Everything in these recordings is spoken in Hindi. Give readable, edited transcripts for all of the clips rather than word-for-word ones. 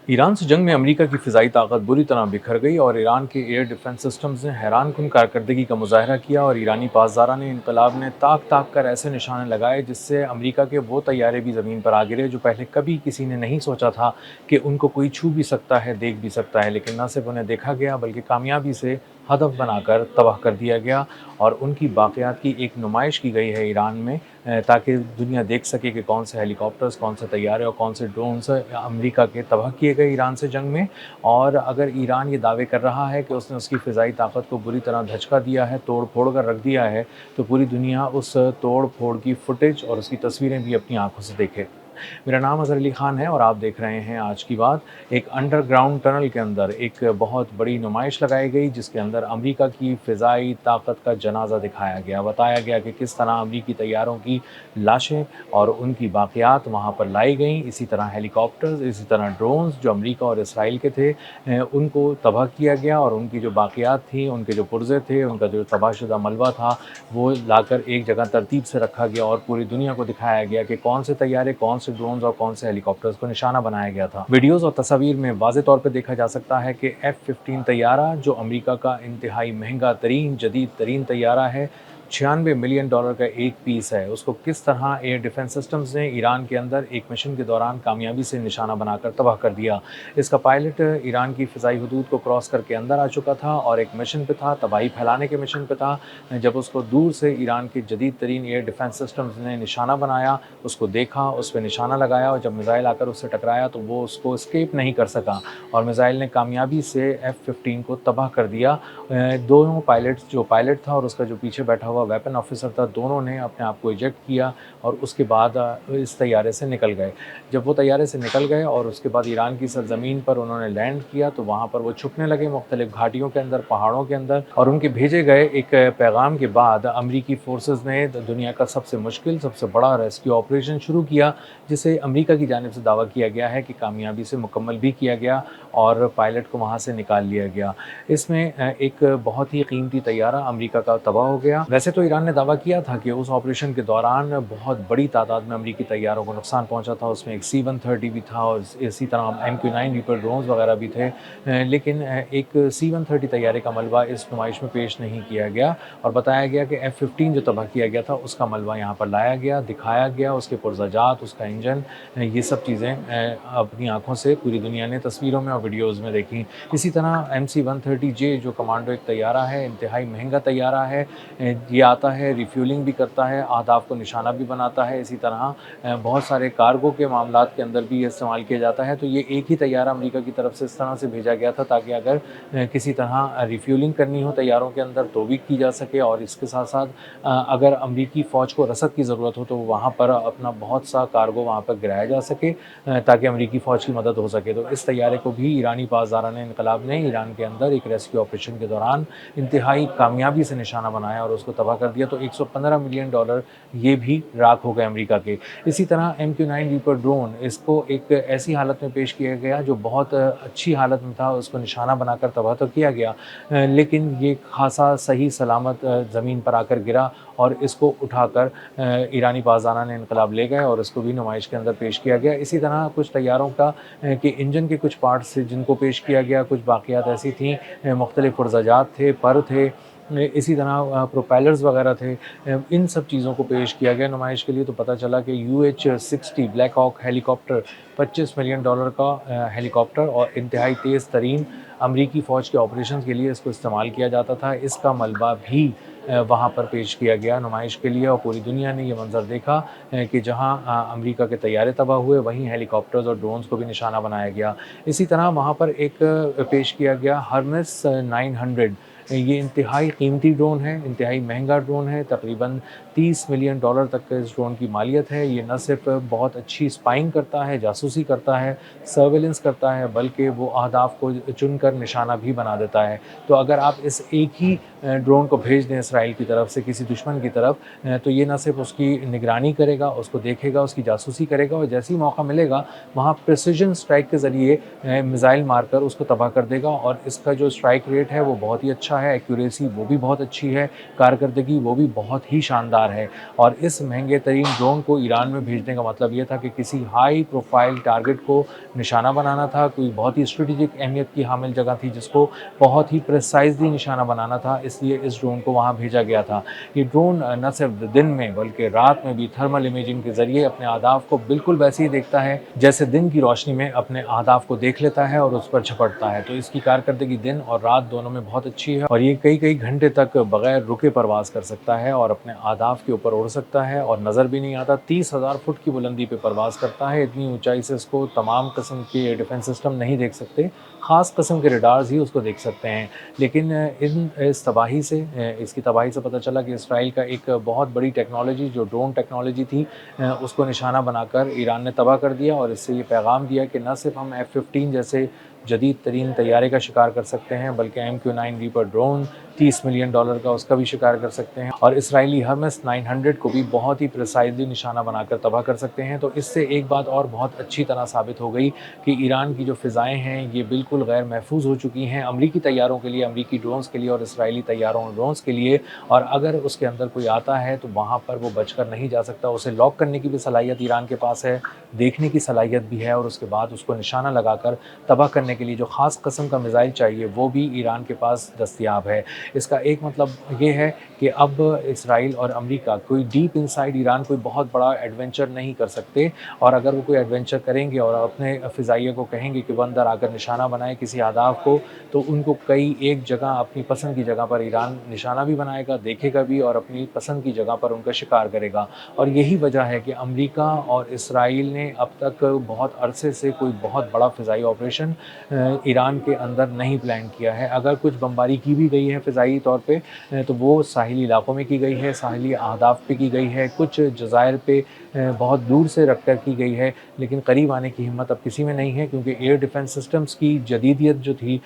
ईरान से जंग में अमेरिका की फ़िज़ाई ताकत बुरी तरह बिखर गई और ईरान के एयर डिफेंस सिस्टम्स ने हैरानकुन कारकर्दगी का मुजाहरा किया और ईरानी पासदारान इनकलाब ने ताक ताक कर ऐसे निशाने लगाए जिससे अमेरिका के वो तैयारे भी ज़मीन पर आ गिरे जो पहले कभी किसी ने नहीं सोचा था कि उनको कोई छू भी सकता है, देख भी सकता है। लेकिन न सिर्फ उन्हें देखा गया बल्कि कामयाबी से हदफ बनाकर तबाह कर दिया गया और उनकी बाक़ियात की एक नुमाइश की गई है ईरान में, ताकि दुनिया देख सके कि कौन से हेलीकॉप्टर्स, कौन से तैयारे और कौन से ड्रोन्स अमेरिका के तबाह किए गए ईरान से जंग में। और अगर ईरान ये दावे कर रहा है कि उसने उसकी फ़िज़ाई ताकत को बुरी तरह धचका दिया है, तोड़-फोड़ कर रख दिया है, तो पूरी दुनिया उस तोड़-फोड़ की फुटेज और उसकी तस्वीरें भी अपनी आँखों से देखे। मेरा नाम अज़हर अली ख़ान है और आप देख रहे हैं आज की बात। एक अंडरग्राउंड टनल के अंदर एक बहुत बड़ी नुमाइश लगाई गई जिसके अंदर अमेरिका की फ़िज़ाई ताकत का जनाज़ा दिखाया गया। बताया गया कि किस तरह अमेरिकी तैयारों की लाशें और उनकी बाक़ियात वहाँ पर लाई गईं। इसी तरह हेलीकॉप्टर्स, इसी तरह ड्रोन्स जो अमेरिका और इसराइल के थे, उनको तबाह किया गया और उनकी जो बाक़ियात थी, उनके जो पुर्ज़े थे, उनका जो तबाहशुदा मलबा था, वो लाकर एक जगह तरतीब से रखा गया और पूरी दुनिया को दिखाया गया कि कौन से तैयारे, कौन से ड्रोन्स और कौन से हेलीकॉप्टर्स को निशाना बनाया गया था। वीडियोज़ और तस्वीर में वाज़े तौर पे देखा जा सकता है कि F-15 तैयारा जो अमेरिका का इंतहाई महंगा तरीन, जदीद तरीन तैयारा है, $96 मिलियन का एक पीस है। उसको किस तरह एयर डिफेंस सिस्टम्स ने ईरान के अंदर एक मिशन के दौरान कामयाबी से निशाना बनाकर तबाह कर दिया। इसका पायलट ईरान की फ़िज़ाई हदूद को क्रॉस करके अंदर आ चुका था और एक मिशन पे था, तबाही फैलाने के मिशन पे था। जब उसको दूर से ईरान के जदीद तरीन एयर डिफेंस सिस्टम्स ने निशाना बनाया, उसको देखा, उस पे निशाना लगाया और जब मिज़ाइल आकर उससे टकराया तो वो उसको एस्केप नहीं कर सका और मिज़ाइल ने कामयाबी से F-15 को तबाह कर दिया। दोनों पायलट्स, जो पायलट था और उसका जो पीछे बैठा हुआ वेपन ऑफिसर था, दोनों ने अपने आप को इजेक्ट किया और उसके बाद इस तैयारे से निकल गए। जब वो तैयारे से निकल गए और उसके बाद ईरान की सरज़मीन पर उन्होंने लैंड किया तो वहाँ पर वो छुपने लगे मुख्तलिफ घाटियों के अंदर, पहाड़ों के अंदर और उनके भेजे गए एक पैगाम के बाद अमरीकी फ़ोर्सेस ने दुनिया का सबसे मुश्किल, सबसे बड़ा रेस्क्यू ऑपरेशन शुरू किया, जिसे अमरीका की जानिब से दावा किया गया है कि कामयाबी से मुकम्मल भी किया गया और पायलट को वहाँ से निकाल लिया गया। इसमें एक बहुत ही कीमती तैयारा अमरीका का तबाह हो गया। वैसे तो ईरान ने दावा किया था कि उस ऑपरेशन के दौरान बहुत बड़ी तादाद में अमरीकी तैयारों को नुकसान पहुंचा था। उसमें एक C-130 भी था और इसी तरह MQ-9 रीपर ड्रोन्स वगैरह भी थे। लेकिन एक C-130 तैयारे का मलबा इस नुमाइश में पेश नहीं किया गया और बताया गया कि F-15 जो तबाह किया गया था उसका मलबा यहाँ पर लाया गया, दिखाया गया, उसके पुर्ज़ाजात, उसका इंजन, ये सब चीज़ें अपनी आँखों से पूरी दुनिया ने तस्वीरों में और वीडियोज़ में देखी। इसी तरह MC-130J जो कमांडो एक तैयारा है, इंतहाई महंगा तैयारा है। ये आता है, रिफ्यूलिंग भी करता है, अहदाफ को निशाना भी बनाता है। इसी तरह बहुत सारे कार्गो के मामलात के अंदर भी ये इस्तेमाल किया जाता है। तो ये एक ही तैयारा अमेरिका की तरफ से इस तरह से भेजा गया था ताकि अगर किसी तरह रिफ्यूलिंग करनी हो तैयारों के अंदर तो भी की जा सके और इसके साथ-साथ अगर अमरीकी फ़ौज को रसद की ज़रूरत हो तो वहाँ पर अपना बहुत सा कार्गो वहाँ पर गिराया जा सके, ताकि अमरीकी फ़ौज की मदद हो सके। तो इस तैयारे को भी ईरानी पासदारान इनकलाब ने ईरान के अंदर एक रेस्क्यू ऑपरेशन के दौरान इंतहाई कामयाबी से निशाना बनाया और उसको तबाह कर दिया। तो $115 मिलियन ये भी राख हो गए अमेरिका के। इसी तरह MQ-9 रीपर ड्रोन, इसको एक ऐसी हालत में पेश किया गया जो बहुत अच्छी हालत में था, उसको निशाना बनाकर तबाह तो किया गया, लेकिन ये खासा सही सलामत ज़मीन पर आकर गिरा और इसको उठाकर ईरानी पासदारान इनकलाब ले गए और इसको भी नुमाइश के अंदर पेश किया गया। इसी तरह कुछ तैयारों का के इंजन के कुछ पार्ट्स थे जिनको पेश किया गया, कुछ बाक़ियात ऐसी थीं, मुख्तलिफ़ पुर्ज़ाजात थे, पर थे, इसी तरह प्रोपेलर्स वगैरह थे। इन सब चीज़ों को पेश किया गया नुमाइश के लिए। तो पता चला कि UH-60 Black Hawk helicopter, $25 million का हेलीकॉप्टर और इंतहाई तेज़ तरीन अमरीकी फ़ौज के ऑपरेशन के लिए इसको इस्तेमाल किया जाता था। इसका मलबा भी वहाँ पर पेश किया गया नुमाइश के लिए और पूरी दुनिया ने ये मंज़र देखा कि जहाँ अमरीका के तैयारे तबाह हुए, वहीं हेलीकॉप्टर्स और ड्रोन्स को भी निशाना बनाया गया। इसी तरह वहाँ पर एक पेश किया गया हर्मेस 900। ये इंतहाई कीमती ड्रोन है, इंतहाई महंगा ड्रोन है, तकरीबन $30 मिलियन तक का इस ड्रोन की मालियत है। ये न सिर्फ बहुत अच्छी स्पाइंग करता है, जासूसी करता है, सर्विलेंस करता है, बल्कि वो अहदाफ को चुनकर निशाना भी बना देता है। तो अगर आप इस एक ही ड्रोन को भेज दें इसराइल की तरफ से किसी दुश्मन की तरफ, तो ये न सिर्फ उसकी निगरानी करेगा, उसको देखेगा, उसकी जासूसी करेगा और जैसे ही मौका मिलेगा वहाँ प्रिसिजन स्ट्राइक के ज़रिए मिसाइल मारकर उसको तबाह कर देगा और इसका जो स्ट्राइक रेट है वो बहुत ही अच्छा अच्छा है, एक्यूरेसी वो भी बहुत अच्छी है, कारकर्दगी वो भी बहुत ही शानदार है। और इस महंगे तरीन ड्रोन को ईरान में भेजने का मतलब ये था कि किसी हाई प्रोफाइल टारगेट को निशाना बनाना था, कोई बहुत ही स्ट्रेटेजिक अहमियत की हामिल जगह थी जिसको बहुत ही प्रिसाइजली निशाना बनाना था, इसलिए इस ड्रोन को वहाँ भेजा गया था। ये ड्रोन न सिर्फ दिन में बल्कि रात में भी थर्मल इमेजिंग के ज़रिए अपने अहदाफ को बिल्कुल वैसे ही देखता है जैसे दिन की रोशनी में अपने अहदाफ को देख लेता है और उस पर झपटता है। तो इसकी कारकर्दगी दिन और रात दोनों में बहुत अच्छी है और ये कई कई घंटे तक बगैर रुके परवाज़ कर सकता है और अपने अहदाफ के ऊपर उड़ सकता है और नज़र भी नहीं आता। 30,000 फुट की बुलंदी पे परवाज़ करता है। इतनी ऊंचाई से इसको तमाम किस्म के एयर डिफेंस सिस्टम नहीं देख सकते, ख़ास किस्म के रडार्स ही उसको देख सकते हैं। लेकिन इस तबाही से इसकी तबाही से पता चला कि इसराइल का एक बहुत बड़ी टेक्नोलॉजी जो ड्रोन टेक्नोलॉजी थी उसको निशाना बनाकर ईरान ने तबाह कर दिया और इससे ये पैगाम दिया कि न सिर्फ हम F-15 जैसे जदीद तरीन तैयारे का शिकार कर सकते हैं बल्कि MQ-9 रीपर ड्रोन $30 मिलियन का उसका भी शिकार कर सकते हैं और इसराइली हर्मेस 900 को भी बहुत ही प्रिसाइजली निशाना बनाकर तबाह कर सकते हैं। तो इससे एक बात और बहुत अच्छी तरह साबित हो गई कि ईरान की जो फ़िज़ाएँ हैं ये बिल्कुल गैर महफूज हो चुकी हैं अमरीकी तैयारों के लिए, अमरीकी ड्रोन्स के लिए और इसराइली तैयारों और ड्रोन्स के लिए। और अगर उसके अंदर कोई आता है तो वहाँ पर वो बचकर नहीं जा सकता। उसे लॉक करने की भी सलाहियत ईरान के पास है, देखने की सलाहियत भी है और उसके बाद उसको निशाना लगाकर तबाह करने के लिए जो ख़ास किस्म का मिसाइल चाहिए वो भी ईरान के पास दस्तयाब है। इसका एक मतलब ये है कि अब इसराइल और अमेरिका कोई डीप इनसाइड ईरान कोई बहुत बड़ा एडवेंचर नहीं कर सकते और अगर वो कोई एडवेंचर करेंगे और अपने फ़िज़ाइया को कहेंगे कि वो अंदर आकर निशाना बनाए किसी अहदाफ को, तो उनको कई एक जगह अपनी पसंद की जगह पर ईरान निशाना भी बनाएगा, देखेगा भी और अपनी पसंद की जगह पर उनका शिकार करेगा। और यही वजह है कि अमेरिका और इसराइल ने अब तक बहुत अरसे से कोई बहुत बड़ा फ़िज़ाई ऑपरेशन ईरान के अंदर नहीं प्लान किया है। अगर कुछ बमबारी की भी गई है फ़िज़ाई तौर पे तो वो साहिली इलाकों में की गई है, साहिली अहदाफ पे की गई है, कुछ जज़ायर पे बहुत दूर से रख कर की गई है, लेकिन करीब आने की हिम्मत अब किसी में नहीं है क्योंकि एयर डिफेंस सिस्टम्स की जदीदियत जो थी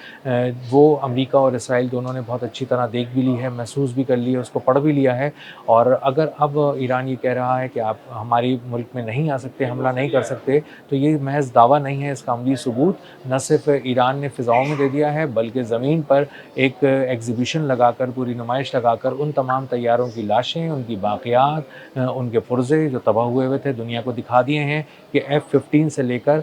वो अमेरिका और इसराइल दोनों ने बहुत अच्छी तरह देख भी ली है, महसूस भी कर ली है, उसको पढ़ भी लिया है। और अगर अब ईरान ये कह रहा है कि आप हमारी मुल्क में नहीं आ सकते, हमला नहीं कर सकते, तो ये महज़ दावा नहीं है, इसका अमली सबूत न सिर्फ ईरान ने फ़िज़ाओं में दे दिया है बल्कि ज़मीन पर एक एग्ज़िबिशन लगाकर, पूरी नुमाइश लगाकर उन तमाम तैयारों की लाशें, उनकी बाक़ियात, उनके पुर्ज़े जो तबाह हुए थे दुनिया को दिखा दिए हैं कि F-15 से लेकर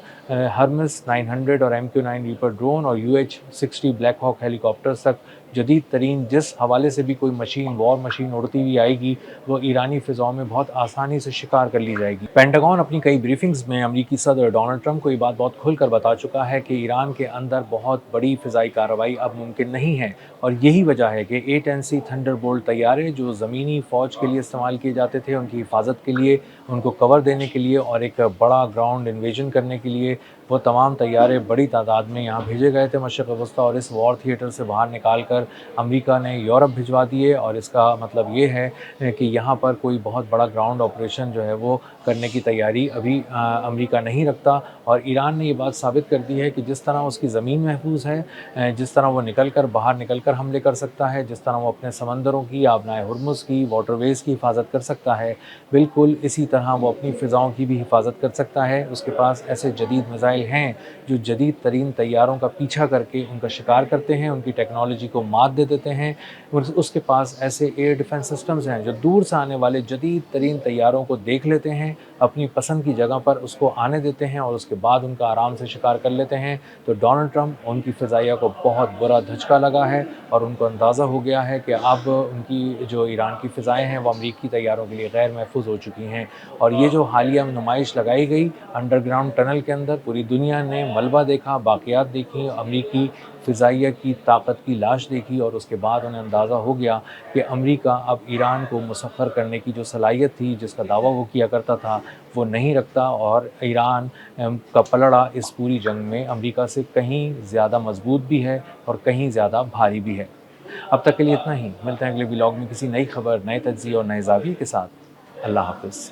हर्मेस 900 और MQ-9 रीपर ड्रोन और UH-60 ब्लैक हॉक हेलीकॉप्टर्स तक जदीद तरीन जिस हवाले से भी कोई मशीन, वॉर मशीन उड़ती हुई आएगी वो ईरानी फ़िज़ाओं में बहुत आसानी से शिकार कर ली जाएगी। पेंटागन अपनी कई ब्रीफिंग्स में अमेरिकी सदर डोनाल्ड ट्रंप को ये बात बहुत खुलकर बता चुका है कि ईरान के अंदर बहुत बड़ी फ़िज़ाई कार्रवाई अब मुमकिन नहीं है और यही वजह है कि 8NC थंडरबोल्ट तैयारे जो ज़मीनी फ़ौज के लिए इस्तेमाल किए जाते थे, उनकी हिफाजत के लिए, उनको कवर देने के लिए और एक बड़ा ग्राउंड इन्वेजन करने के लिए वो तमाम तैयारे बड़ी तादाद में यहाँ भेजे गए थे मशरिक़ वस्ता और इस वॉर थिएटर से बाहर निकाल कर अमेरिका ने यूरोप भिजवा दिए। और इसका मतलब ये है कि यहाँ पर कोई बहुत बड़ा ग्राउंड ऑपरेशन जो है वो करने की तैयारी अभी अमेरिका नहीं रखता। और ईरान ने ये बात साबित कर दी है कि जिस तरह उसकी ज़मीन महफूज है, जिस तरह वो बाहर निकल कर हमले कर सकता है, जिस तरह वो अपने समंदरों की, आबनाए हुर्मुज़ की, वाटरवेज़ की हिफाजत कर सकता है, बिल्कुल इसी तरह वो अपनी फ़िज़ाओं की भी हिफाजत कर सकता है। उसके पास ऐसे जदीद मिसाइल हैं जो जदीद तरीन तैयारों का पीछा करके उनका शिकार करते हैं, उनकी टेक्नोलॉजी को मात दे देते हैं। उसके पास ऐसे एयर डिफेंस सिस्टम्स हैं जो दूर से आने वाले जदीद तरीन तैयारों को देख लेते हैं, अपनी पसंद की जगह पर उसको आने देते हैं और उसके बाद उनका आराम से शिकार कर लेते हैं। तो डोनाल्ड ट्रंप उनकी फ़िज़ाइया को बहुत बुरा धचका लगा है और उनको अंदाज़ा हो गया है कि अब उनकी जो ईरान की फ़िज़ाएँ हैं वो अमरीकी तैयारों के लिए गैर महफूज हो चुकी हैं। और ये जो हालिया नुमाइश लगाई गई अंडरग्राउंड टनल के अंदर, पूरी दुनिया ने मलबा देखा, बाक़ियात देखी, अमरीकी फ़िज़ाइया की ताकत की लाश देखी और उसके बाद उन्हें अंदाज़ा हो गया कि अमेरिका अब ईरान को मुसख्खर करने की जो सलाहियत थी, जिसका दावा वो किया करता था, वो नहीं रखता और ईरान का पलड़ा इस पूरी जंग में अमेरिका से कहीं ज़्यादा मजबूत भी है और कहीं ज़्यादा भारी भी है। अब तक के लिए इतना ही। मिलते हैं अगले व्लॉग में किसी नई खबर, नए तज्ज़िये और नए ज़ाविये के साथ। अल्लाह हाफ़िज़।